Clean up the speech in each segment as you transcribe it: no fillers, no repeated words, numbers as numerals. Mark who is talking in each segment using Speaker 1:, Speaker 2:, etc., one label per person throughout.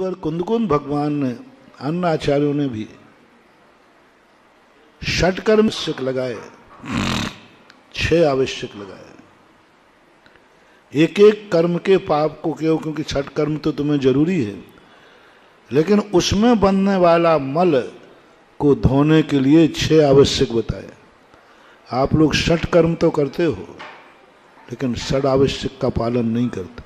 Speaker 1: पर कुंदकुंद भगवान ने, अन्य आचार्यों ने भी षटकर्म आवश्यक लगाए, 6 आवश्यक लगाए। एक एक कर्म के पाप को क्यों, क्योंकि छठ कर्म तो तुम्हें जरूरी है, लेकिन उसमें बनने वाला मल को धोने के लिए 6 आवश्यक बताए। आप लोग षट कर्म तो करते हो, लेकिन षड आवश्यक का पालन नहीं करते।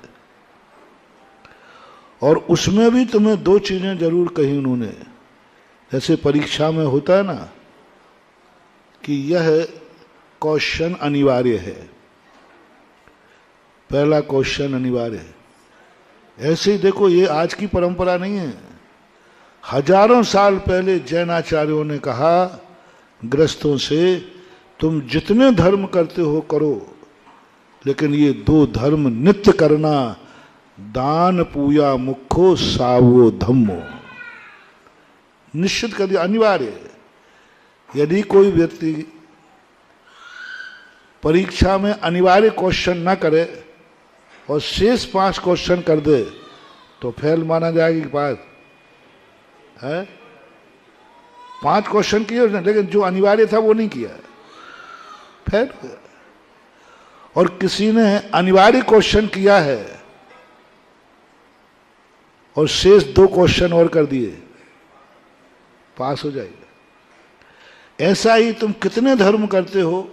Speaker 1: और उसमें भी तुम्हें 2 चीजें जरूर कही उन्होंने। जैसे परीक्षा में होता है ना कि यह क्वेश्चन अनिवार्य है, पहला क्वेश्चन अनिवार्य है। ऐसे ही देखो, ये आज की परंपरा नहीं है। हजारों साल पहले जैनाचार्यों ने कहा गृहस्थों से, तुम जितने धर्म करते हो करो, लेकिन ये 2 धर्म नित्य करना, दान पूजा मुखो सावो धम्मो, निश्चित कर दिया, अनिवार्य है। यदि कोई व्यक्ति परीक्षा में अनिवार्य क्वेश्चन न करे और शेष 5 क्वेश्चन कर दे तो फेल माना जाएगा कि पास है। 5 क्वेश्चन किए उसने, लेकिन जो अनिवार्य था वो नहीं किया, फेल हो गया। और किसी ने अनिवार्य क्वेश्चन किया है और शेष 2 क्वेश्चन और कर दिए, पास हो जाएगा। ऐसा ही तुम कितने धर्म करते हो,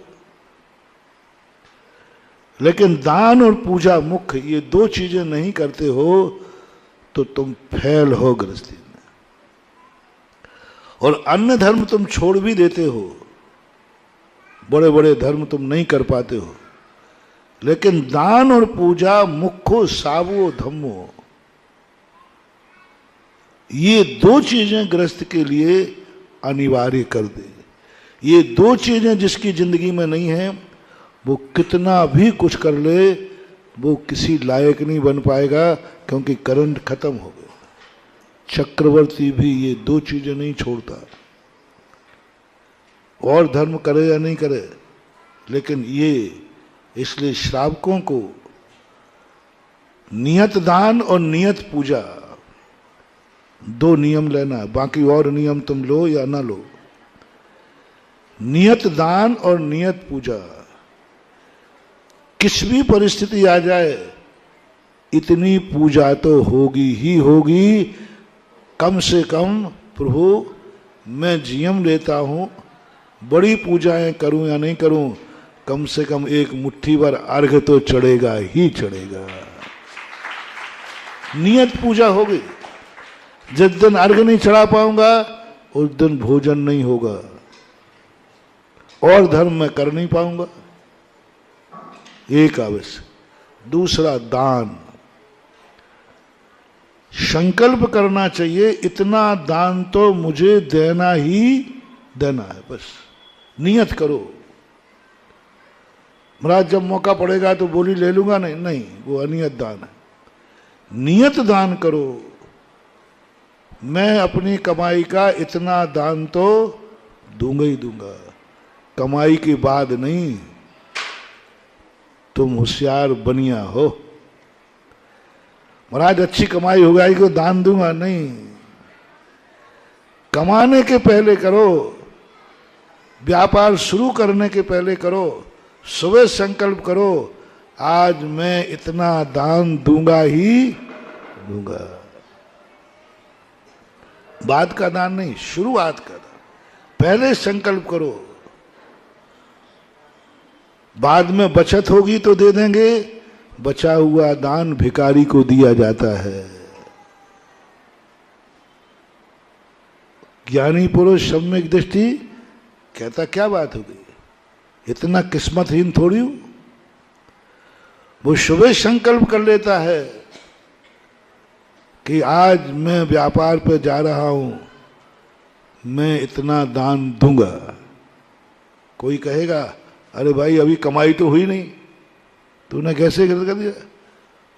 Speaker 1: लेकिन दान और पूजा मुख्य ये 2 चीजें नहीं करते हो तो तुम फेल हो गृहस्थी में। और अन्य धर्म तुम छोड़ भी देते हो, बड़े बड़े धर्म तुम नहीं कर पाते हो, लेकिन दान और पूजा मुख्यो सावो धम्मो, ये 2 चीजें गृहस्थ के लिए अनिवार्य कर दे। ये 2 चीजें जिसकी जिंदगी में नहीं है, वो कितना भी कुछ कर ले, वो किसी लायक नहीं बन पाएगा, क्योंकि करंट खत्म हो गया। चक्रवर्ती भी ये 2 चीजें नहीं छोड़ता, और धर्म करे या नहीं करे, लेकिन ये, इसलिए श्रावकों को नियत दान और नियत पूजा 2 नियम लेना है, बाकी और नियम तुम लो या ना लो। नियत दान और नियत पूजा, किस भी परिस्थिति आ जाए इतनी पूजा तो होगी ही होगी। कम से कम प्रभु मैं जीवन लेता हूं, बड़ी पूजाएं करूं या नहीं करूं, कम से कम 1 मुट्ठी भर अर्घ तो चढ़ेगा ही चढ़ेगा। नियत पूजा होगी। जिस दिन अर्घ नहीं चढ़ा पाऊंगा उस दिन भोजन नहीं होगा, और धर्म मैं कर नहीं पाऊंगा। एक आवश्यक। दूसरा दान, संकल्प करना चाहिए इतना दान तो मुझे देना ही देना है, बस नियत करो। महाराज जब मौका पड़ेगा तो बोली ले लूंगा, नहीं नहीं, वो अनियत दान है। नियत दान करो, मैं अपनी कमाई का इतना दान तो दूंगा ही दूंगा, कमाई के बाद नहीं। तुम होशियार बनिया हो, महाराज अच्छी कमाई हो गई को दान दूंगा, नहीं। कमाने के पहले करो, व्यापार शुरू करने के पहले करो, सुबह संकल्प करो, आज मैं इतना दान दूंगा ही दूंगा। बाद का दान नहीं, शुरुआत का दान। पहले संकल्प करो, बाद में बचत होगी तो दे देंगे। बचा हुआ दान भिखारी को दिया जाता है। ज्ञानी पुरुष सम्यक दृष्टि कहता क्या बात हो गई, इतना किस्मतहीन थोड़ी हूं। वो सुबह संकल्प कर लेता है कि आज मैं व्यापार पे जा रहा हूं, मैं इतना दान दूंगा। कोई कहेगा अरे भाई अभी कमाई तो हुई नहीं, तूने कैसे कर दिया?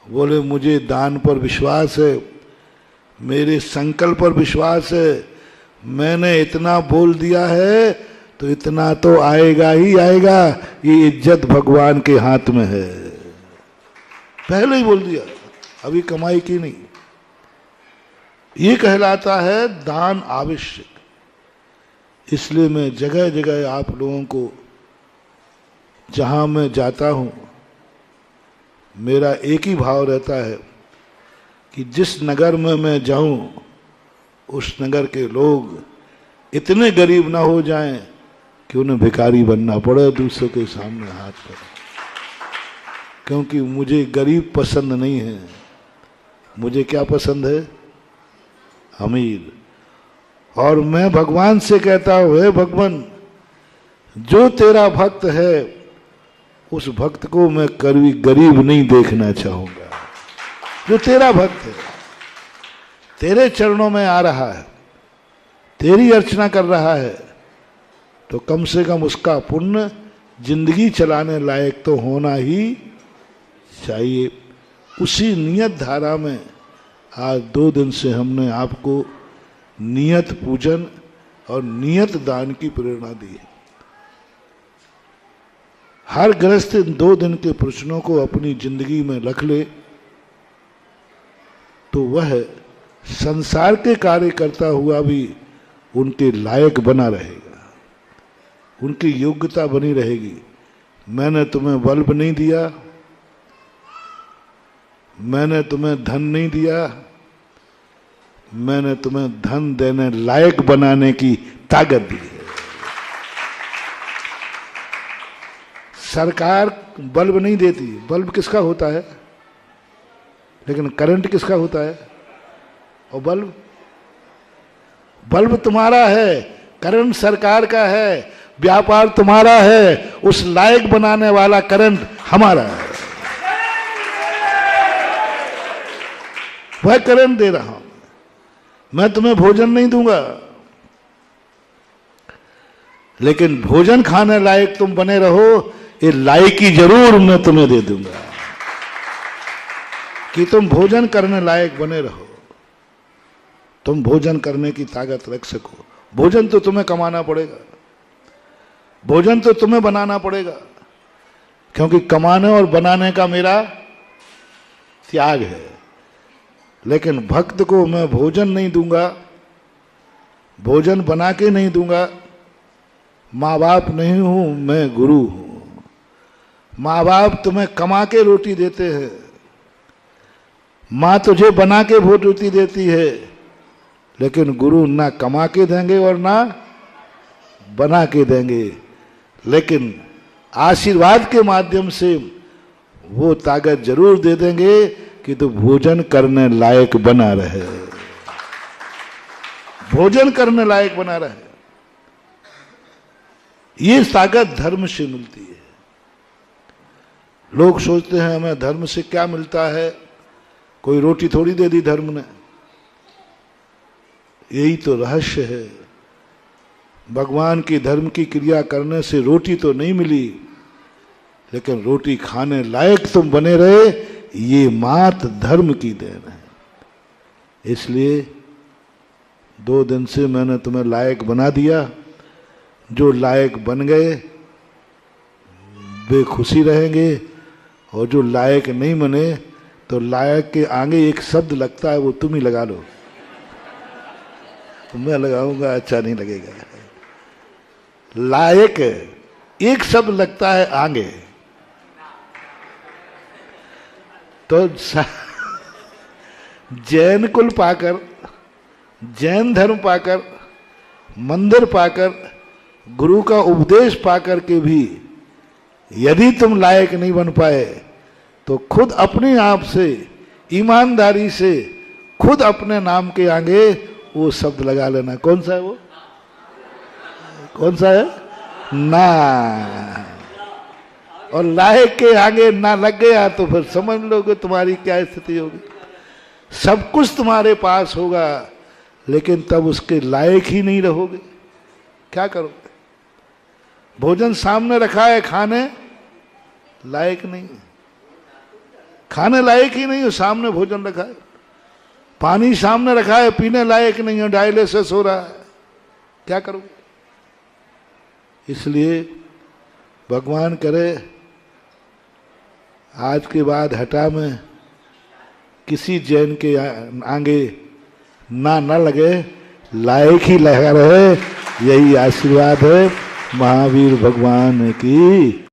Speaker 1: बोले मुझे दान पर विश्वास है, मेरे संकल्प पर विश्वास है, मैंने इतना बोल दिया है तो इतना तो आएगा ही आएगा, ये इज्जत भगवान के हाथ में है। पहले ही बोल दिया, अभी कमाई की नहीं। ये कहलाता है दान आवश्यक। इसलिए मैं जगह जगह आप लोगों को, जहां मैं जाता हूं, मेरा एक ही भाव रहता है कि जिस नगर में मैं जाऊं उस नगर के लोग इतने गरीब ना हो जाएं कि उन्हें भिखारी बनना पड़े दूसरों के सामने हाथ पर, क्योंकि मुझे गरीब पसंद नहीं है। मुझे क्या पसंद है? अमीर। और मैं भगवान से कहता हूं, हे भगवान, जो तेरा भक्त है उस भक्त को मैं कभी गरीब नहीं देखना चाहूंगा। जो तेरा भक्त है, तेरे चरणों में आ रहा है, तेरी अर्चना कर रहा है, तो कम से कम उसका पुण्य जिंदगी चलाने लायक तो होना ही चाहिए। उसी नियत धारा में आज 2 दिन से हमने आपको नियत पूजन और नियत दान की प्रेरणा दी है। हर गृहस्थ इन 2 दिन के प्रश्नों को अपनी जिंदगी में रख ले तो वह संसार के कार्य करता हुआ भी उनके लायक बना रहेगा, उनकी योग्यता बनी रहेगी। मैंने तुम्हें बल्ब नहीं दिया, मैंने तुम्हें धन नहीं दिया, मैंने तुम्हें धन देने लायक बनाने की ताकत दी है। सरकार बल्ब नहीं देती। बल्ब किसका होता है? लेकिन करंट किसका होता है? और बल्ब तुम्हारा है, करंट सरकार का है, व्यापार तुम्हारा है, उस लायक बनाने वाला करंट हमारा है। वह करंट दे रहा हूं मैं। तुम्हें भोजन नहीं दूंगा, लेकिन भोजन खाने लायक तुम बने रहो, ये लायकी जरूर मैं तुम्हें दे दूंगा कि तुम भोजन करने लायक बने रहो, तुम भोजन करने की ताकत रख सको। भोजन तो तुम्हें कमाना पड़ेगा, भोजन तो तुम्हें बनाना पड़ेगा, क्योंकि कमाने और बनाने का मेरा त्याग है। लेकिन भक्त को मैं भोजन नहीं दूंगा, भोजन बना के नहीं दूंगा। माँ बाप नहीं हूं, मैं गुरु हूं। माँ बाप तुम्हें कमा के रोटी देते हैं, माँ तुझे बना के रोटी देती है, लेकिन गुरु ना कमा के देंगे और ना बना के देंगे, लेकिन आशीर्वाद के माध्यम से वो ताकत जरूर दे देंगे कि तू भोजन करने लायक बना रहे, भोजन करने लायक बना रहे। ये ताकत धर्म से मिलती है। लोग सोचते हैं हमें धर्म से क्या मिलता है, कोई रोटी थोड़ी दे दी धर्म ने। यही तो रहस्य है। भगवान की धर्म की क्रिया करने से रोटी तो नहीं मिली, लेकिन रोटी खाने लायक तुम बने रहे, ये मात धर्म की देन है। इसलिए 2 दिन से मैंने तुम्हें लायक बना दिया। जो लायक बन गए वे खुशी रहेंगे, और जो लायक नहीं बने तो लायक के आगे एक शब्द लगता है, वो तुम ही लगा लो। तो मैं लगाऊंगा, अच्छा नहीं लगेगा। लायक एक शब्द लगता है आगे, तो जैन कुल पाकर, जैन धर्म पाकर, मंदिर पाकर, गुरु का उपदेश पाकर के भी यदि तुम लायक नहीं बन पाए, तो खुद अपने आप से ईमानदारी से खुद अपने नाम के आगे वो शब्द लगा लेना। कौन सा है वो? कौन सा है? ना। और लायक के आगे ना लग गया तो फिर समझ लोगे तुम्हारी क्या स्थिति होगी। सब कुछ तुम्हारे पास होगा, लेकिन तब उसके लायक ही नहीं रहोगे। क्या करोगे? भोजन सामने रखा है, खाने लायक नहीं, खाने लायक ही नहीं हो, सामने भोजन रखा है। पानी सामने रखा है, पीने लायक नहीं है, डायलिसिस हो रहा है, क्या करोगे? इसलिए भगवान करे आज के बाद हटा में किसी जैन के आगे ना लगे, लायक ही लगा रहे, यही आशीर्वाद है महावीर भगवान की।